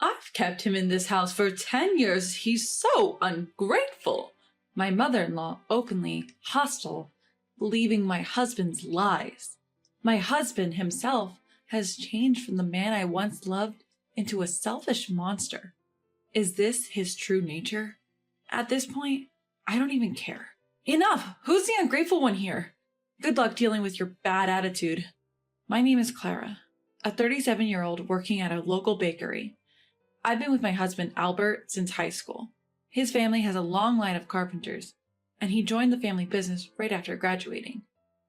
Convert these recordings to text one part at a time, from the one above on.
I've kept him in this house for 10 years. He's so ungrateful. My mother-in-law openly hostile, believing my husband's lies. My husband himself has changed from the man I once loved into a selfish monster. Is this his true nature? At this point, I don't even care. Enough! Who's the ungrateful one here? Good luck dealing with your bad attitude. My name is Clara, a 37-year-old working at a local bakery. I've been with my husband, Albert, since high school. His family has a long line of carpenters, and he joined the family business right after graduating.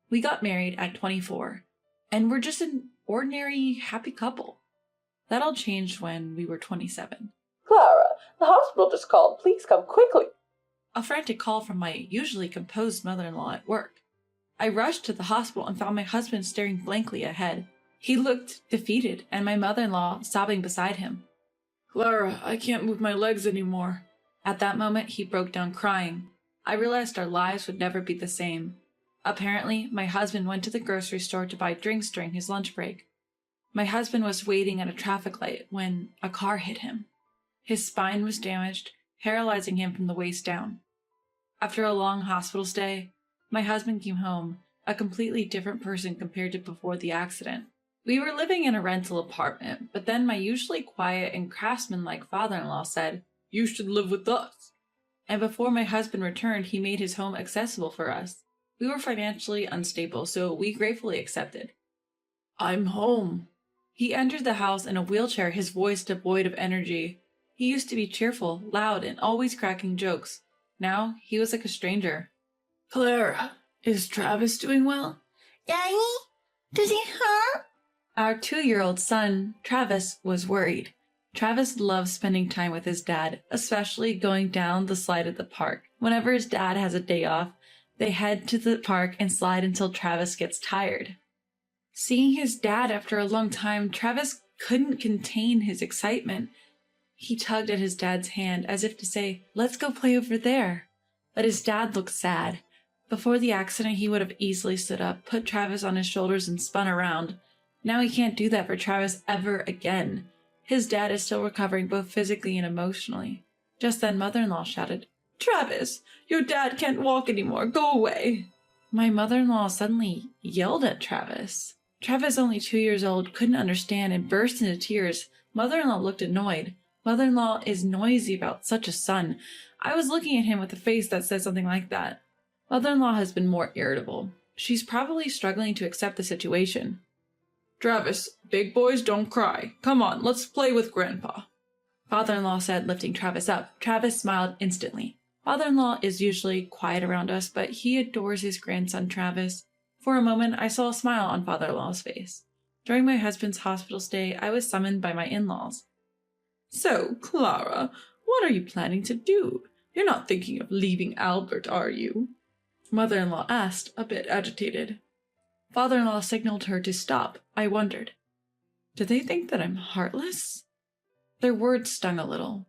We got married at 24, and we're just an ordinary, happy couple. That all changed when we were 27. Clara, the hospital just called. Please come quickly. A frantic call from my usually composed mother-in-law at work. I rushed to the hospital and found my husband staring blankly ahead. He looked defeated, and my mother-in-law sobbing beside him. Clara, I can't move my legs anymore. At that moment, he broke down crying. I realized our lives would never be the same. Apparently, my husband went to the grocery store to buy drinks during his lunch break. My husband was waiting at a traffic light when a car hit him. His spine was damaged, paralyzing him from the waist down. After a long hospital stay, my husband came home, a completely different person compared to before the accident. We were living in a rental apartment, but then my usually quiet and craftsman-like father-in-law said, "You should live with us." And before my husband returned, he made his home accessible for us. We were financially unstable, so we gratefully accepted. "I'm home." He entered the house in a wheelchair, his voice devoid of energy. He used to be cheerful, loud, and always cracking jokes. Now, he was like a stranger. "Clara, is Travis doing well?" Daddy, does he hurt? Our 2-year-old son, Travis, was worried. Travis loves spending time with his dad, especially going down the slide at the park. Whenever his dad has a day off, they head to the park and slide until Travis gets tired. Seeing his dad after a long time, Travis couldn't contain his excitement. He tugged at his dad's hand as if to say, "Let's go play over there." But his dad looked sad. Before the accident, he would have easily stood up, put Travis on his shoulders, and spun around. Now he can't do that for Travis ever again. His dad is still recovering both physically and emotionally. Just then, mother-in-law shouted, "Travis, your dad can't walk anymore. Go away." My mother-in-law suddenly yelled at Travis. Travis, only 2 years old, couldn't understand and burst into tears. Mother-in-law looked annoyed. Mother-in-law is noisy about such a son. I was looking at him with a face that said something like that. Mother-in-law has been more irritable. She's probably struggling to accept the situation. "Travis, big boys don't cry. Come on, let's play with Grandpa," father-in-law said, lifting Travis up. Travis smiled instantly. Father-in-law is usually quiet around us, but he adores his grandson Travis. For a moment, I saw a smile on father-in-law's face. During my husband's hospital stay, I was summoned by my in-laws. "So, Clara, what are you planning to do? You're not thinking of leaving Albert, are you?" Mother-in-law asked, a bit agitated. Father-in-law signaled her to stop. I wondered, do they think that I'm heartless? Their words stung a little.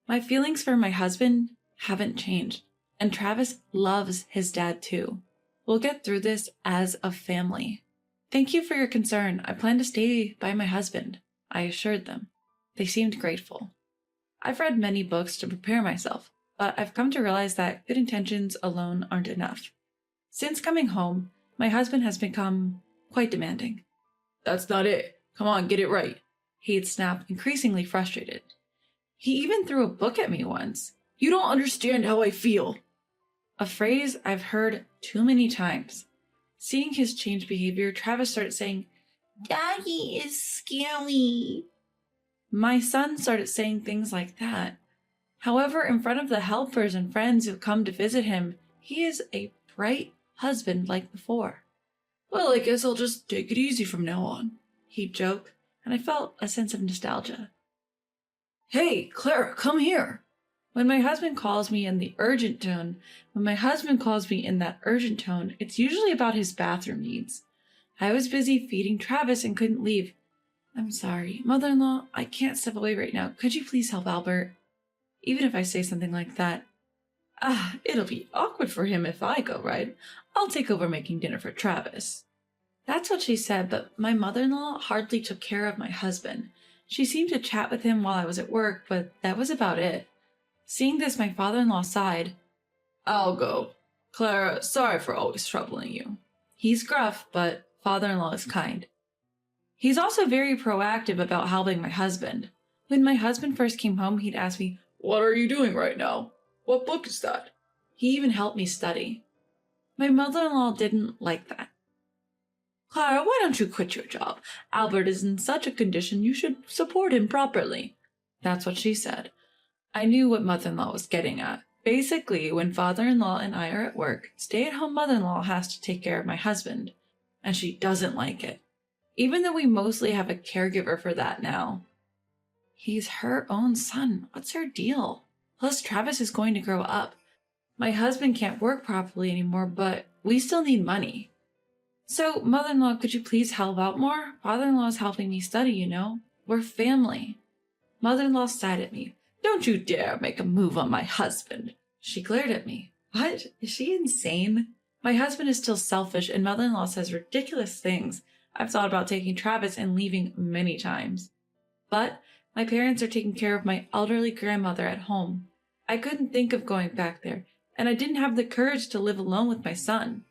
My feelings for my husband haven't changed, and Travis loves his dad too. We'll get through this as a family. Thank you for your concern. I plan to stay by my husband, I assured them. They seemed grateful. I've read many books to prepare myself, but I've come to realize that good intentions alone aren't enough. Since coming home, my husband has become quite demanding. "That's not it. Come on, get it right," he'd snap, increasingly frustrated. He even threw a book at me once. "You don't understand how I feel." A phrase I've heard too many times. Seeing his changed behavior, Travis started saying, Daddy is scary. My son started saying things like that. However, in front of the helpers and friends who come to visit him, he is a bright husband like before. "Well, I guess I'll just take it easy from now on," he'd joke, and I felt a sense of nostalgia. "Hey, Clara, come here." When my husband calls me in that urgent tone, it's usually about his bathroom needs. I was busy feeding Travis and couldn't leave. "I'm sorry, mother-in-law, I can't step away right now. Could you please help Albert?" Even if I say something like that, it'll be awkward for him if I go, right? I'll take over making dinner for Travis. That's what she said, but my mother-in-law hardly took care of my husband. She seemed to chat with him while I was at work, but that was about it. Seeing this, my father-in-law sighed. I'll go. Clara, sorry for always troubling you. He's gruff, but father-in-law is kind. He's also very proactive about helping my husband. When my husband first came home, he'd ask me, What are you doing right now? What book is that? He even helped me study. My mother-in-law didn't like that. Clara, why don't you quit your job? Albert is in such a condition you should support him properly. That's what she said. I knew what mother-in-law was getting at. Basically, when father-in-law and I are at work, stay-at-home mother-in-law has to take care of my husband. And she doesn't like it. Even though we mostly have a caregiver for that now. He's her own son. What's her deal? Plus, Travis is going to grow up. My husband can't work properly anymore, but we still need money. So, mother-in-law, could you please help out more? Father-in-law is helping me study, you know. We're family. Mother-in-law sighed at me. Don't you dare make a move on my husband. She glared at me. What? Is she insane? My husband is still selfish, and mother-in-law says ridiculous things. I've thought about taking Travis and leaving many times. But my parents are taking care of my elderly grandmother at home. I couldn't think of going back there, and I didn't have the courage to live alone with my son.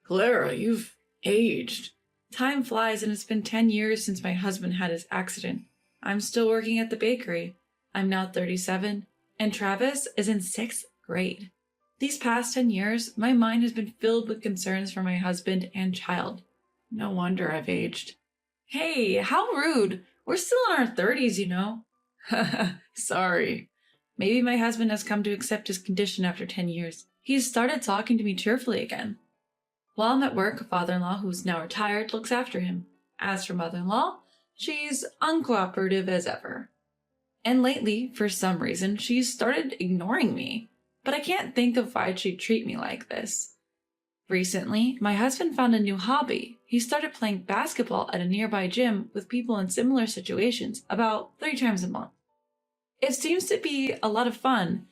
Clara, you've aged. Time flies, and it's been 10 years since my husband had his accident. I'm still working at the bakery. I'm now 37, and Travis is in 6th grade. These past 10 years, my mind has been filled with concerns for my husband and child. No wonder I've aged. Hey, how rude. We're still in our 30s, you know. Sorry. Maybe my husband has come to accept his condition after 10 years. He's started talking to me cheerfully again. While I'm at work, father-in-law, who's now retired, looks after him. As for mother-in-law, she's uncooperative as ever. And lately, for some reason, she's started ignoring me. But I can't think of why she'd treat me like this. Recently, my husband found a new hobby. He started playing basketball at a nearby gym with people in similar situations about 3 times a month. It seems to be a lot of fun,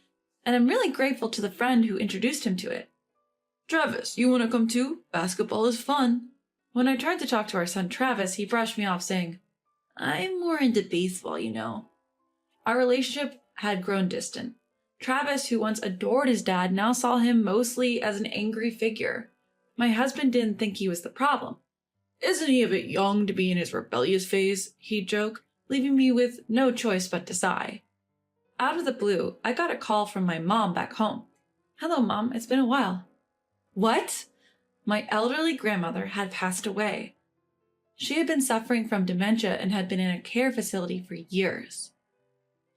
and I'm really grateful to the friend who introduced him to it. Travis, you want to come too? Basketball is fun. When I tried to talk to our son Travis, he brushed me off saying, I'm more into baseball, you know. Our relationship had grown distant. Travis, who once adored his dad, now saw him mostly as an angry figure. My husband didn't think he was the problem. Isn't he a bit young to be in his rebellious phase? He'd joke, leaving me with no choice but to sigh. Out of the blue, I got a call from my mom back home. Hello, Mom, it's been a while. What? My elderly grandmother had passed away. She had been suffering from dementia and had been in a care facility for years.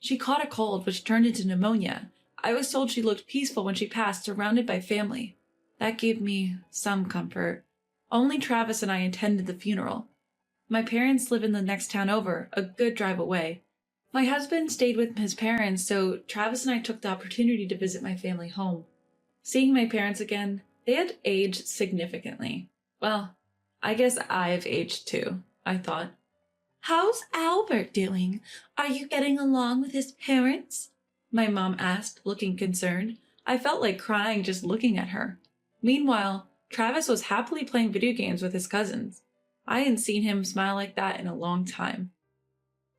She caught a cold, which turned into pneumonia. I was told she looked peaceful when she passed, surrounded by family. That gave me some comfort. Only Travis and I attended the funeral. My parents live in the next town over, a good drive away. My husband stayed with his parents, so Travis and I took the opportunity to visit my family home. Seeing my parents again, they had aged significantly. Well, I guess I've aged too, I thought. How's Albert doing? Are you getting along with his parents? My mom asked, looking concerned. I felt like crying just looking at her. Meanwhile, Travis was happily playing video games with his cousins. I hadn't seen him smile like that in a long time.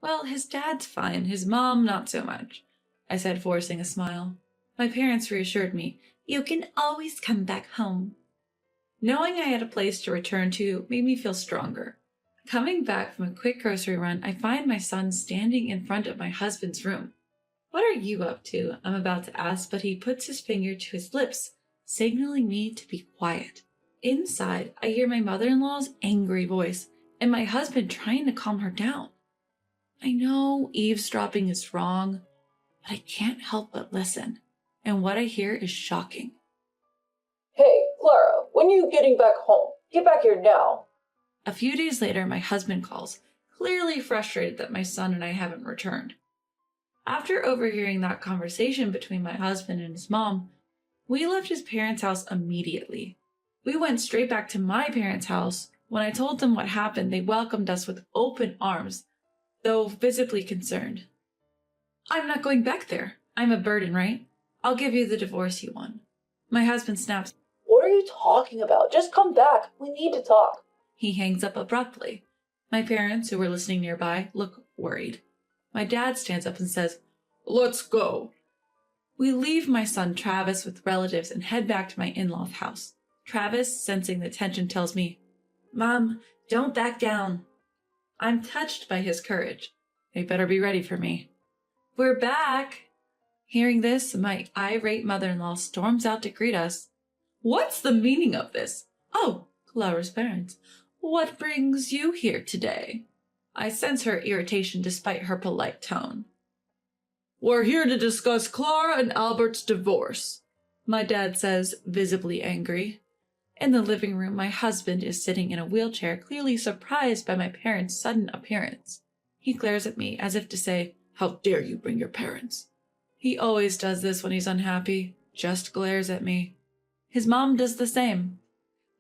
Well, his dad's fine, his mom not so much, I said, forcing a smile. My parents reassured me. You can always come back home. Knowing I had a place to return to made me feel stronger. Coming back from a quick grocery run, I find my son standing in front of my husband's room. What are you up to? I'm about to ask, but he puts his finger to his lips, signaling me to be quiet. Inside, I hear my mother-in-law's angry voice, and my husband trying to calm her down. I know eavesdropping is wrong, but I can't help but listen, and what I hear is shocking. Hey, Clara, when are you getting back home? Get back here now. A few days later, my husband calls, clearly frustrated that my son and I haven't returned. After overhearing that conversation between my husband and his mom, we left his parents' house immediately. We went straight back to my parents' house. When I told them what happened, they welcomed us with open arms, though visibly concerned. I'm not going back there. I'm a burden, right? I'll give you the divorce you want. My husband snaps. What are you talking about? Just come back. We need to talk. He hangs up abruptly. My parents, who were listening nearby, look worried. My dad stands up and says, "Let's go." We leave my son Travis with relatives and head back to my in-law's house. Travis, sensing the tension, tells me, "Mom, don't back down." I'm touched by his courage. They better be ready for me. We're back. Hearing this, my irate mother-in-law storms out to greet us. What's the meaning of this? Oh, Clara's parents. What brings you here today? I sense her irritation despite her polite tone. We're here to discuss Clara and Albert's divorce, my dad says, visibly angry. In the living room, my husband is sitting in a wheelchair, clearly surprised by my parents' sudden appearance. He glares at me as if to say, "How dare you bring your parents?" He always does this when he's unhappy, just glares at me. His mom does the same.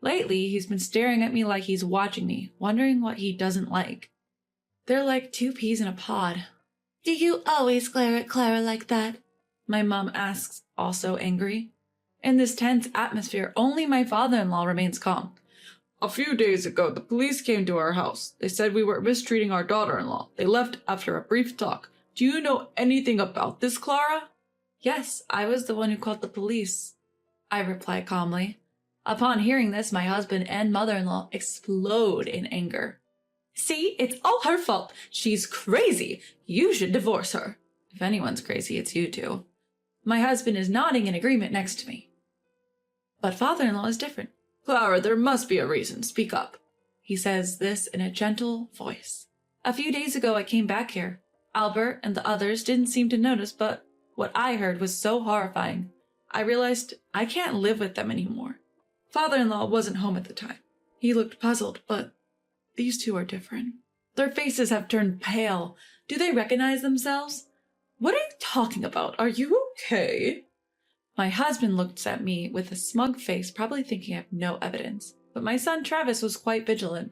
Lately, he's been staring at me like he's watching me, wondering what he doesn't like. They're like two peas in a pod. Do you always glare at Clara like that? My mom asks, also angry. In this tense atmosphere, only my father-in-law remains calm. A few days ago, the police came to our house. They said we were mistreating our daughter-in-law. They left after a brief talk. Do you know anything about this, Clara? Yes, I was the one who called the police, I reply calmly. Upon hearing this, my husband and mother-in-law explode in anger. See, it's all her fault. She's crazy. You should divorce her. If anyone's crazy, it's you two. My husband is nodding in agreement next to me. But father-in-law is different. Clara, there must be a reason. Speak up. He says this in a gentle voice. A few days ago, I came back here. Albert and the others didn't seem to notice, but what I heard was so horrifying. I realized I can't live with them anymore. Father-in-law wasn't home at the time. He looked puzzled, but these two are different. Their faces have turned pale. Do they recognize themselves? What are you talking about? Are you okay? My husband looks at me with a smug face, probably thinking I have no evidence. But my son Travis was quite vigilant.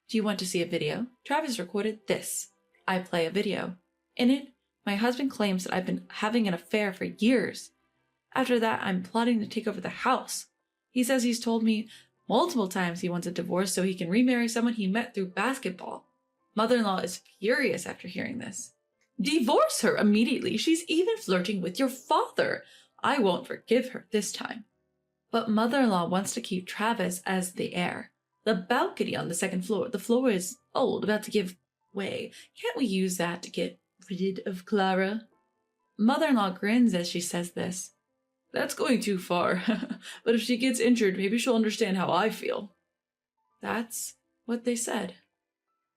Do you want to see a video? Travis recorded this. I play a video. In it, my husband claims that I've been having an affair for years. After that, I'm plotting to take over the house. He says he's told me multiple times he wants a divorce so he can remarry someone he met through basketball. Mother-in-law is furious after hearing this. Divorce her immediately. She's even flirting with your father. I won't forgive her this time. But mother-in-law wants to keep Travis as the heir. The balcony on the second floor. The floor is old, about to give way. Can't we use that to get rid of Clara? Mother-in-law grins as she says this. That's going too far. But if she gets injured, maybe she'll understand how I feel. That's what they said.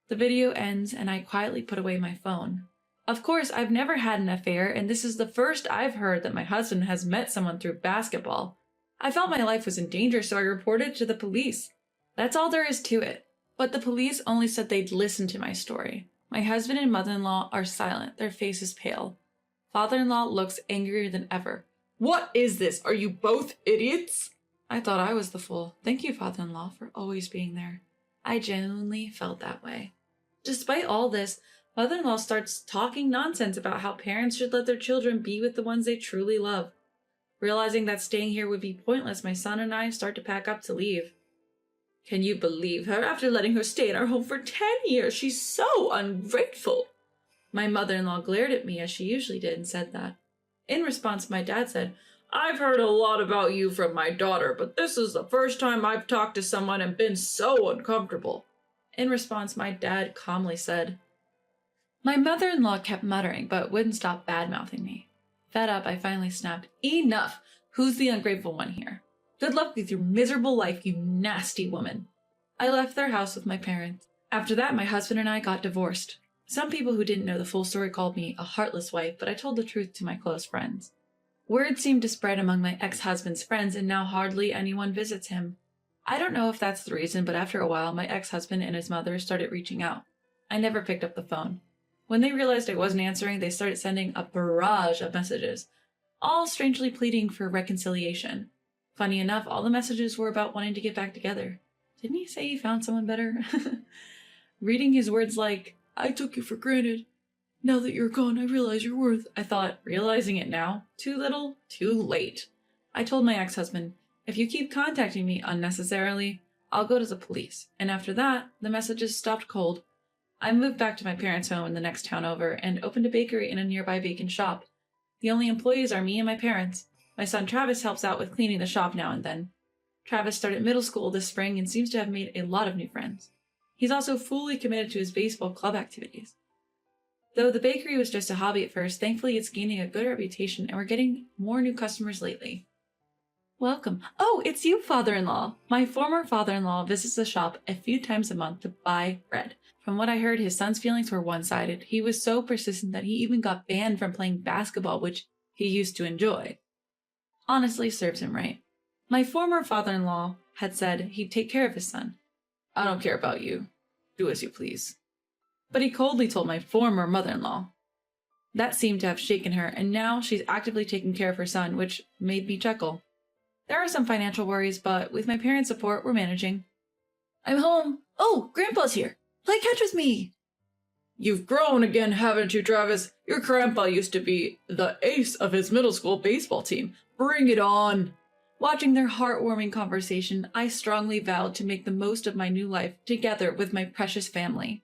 The video ends and I quietly put away my phone. Of course, I've never had an affair, and this is the first I've heard that my husband has met someone through basketball. I felt my life was in danger, so I reported to the police. That's all there is to it. But the police only said they'd listen to my story. My husband and mother-in-law are silent, their faces pale. Father-in-law looks angrier than ever. What is this? Are you both idiots? I thought I was the fool. Thank you, father-in-law, for always being there. I genuinely felt that way. Despite all this, mother-in-law starts talking nonsense about how parents should let their children be with the ones they truly love. Realizing that staying here would be pointless, my son and I start to pack up to leave. Can you believe her? After letting her stay in our home for 10 years, she's so ungrateful. My mother-in-law glared at me as she usually did and said that. In response, my dad said, I've heard a lot about you from my daughter, but this is the first time I've talked to someone and been so uncomfortable. In response, my dad calmly said, My mother-in-law kept muttering, but wouldn't stop bad-mouthing me. Fed up, I finally snapped, Enough! Who's the ungrateful one here? Good luck with your miserable life, you nasty woman. I left their house with my parents. After that, my husband and I got divorced. Some people who didn't know the full story called me a heartless wife, but I told the truth to my close friends. Word seemed to spread among my ex-husband's friends, and now hardly anyone visits him. I don't know if that's the reason, but after a while, my ex-husband and his mother started reaching out. I never picked up the phone. When they realized I wasn't answering, they started sending a barrage of messages, all strangely pleading for reconciliation. Funny enough, all the messages were about wanting to get back together. Didn't he say he found someone better? Reading his words like, I took you for granted. Now that you're gone, I realize your worth. I thought, realizing it now? Too little, too late. I told my ex-husband, if you keep contacting me unnecessarily, I'll go to the police. And after that, the messages stopped cold. I moved back to my parents' home in the next town over and opened a bakery in a nearby vacant shop. The only employees are me and my parents. My son Travis helps out with cleaning the shop now and then. Travis started middle school this spring and seems to have made a lot of new friends. He's also fully committed to his baseball club activities. Though the bakery was just a hobby at first, thankfully it's gaining a good reputation and we're getting more new customers lately. Welcome. Oh, it's you, father-in-law. My former father-in-law visits the shop a few times a month to buy bread. From what I heard, his son's feelings were one-sided. He was so persistent that he even got banned from playing basketball, which he used to enjoy. Honestly, serves him right. My former father-in-law had said he'd take care of his son. I don't care about you. Do as you please. But he coldly told my former mother-in-law. That seemed to have shaken her, and now she's actively taking care of her son, which made me chuckle. There are some financial worries, but with my parents' support, we're managing. I'm home. Oh, Grandpa's here. Play catch with me. You've grown again, haven't you, Travis? Your grandpa used to be the ace of his middle school baseball team. Bring it on. Watching their heartwarming conversation, I strongly vowed to make the most of my new life together with my precious family.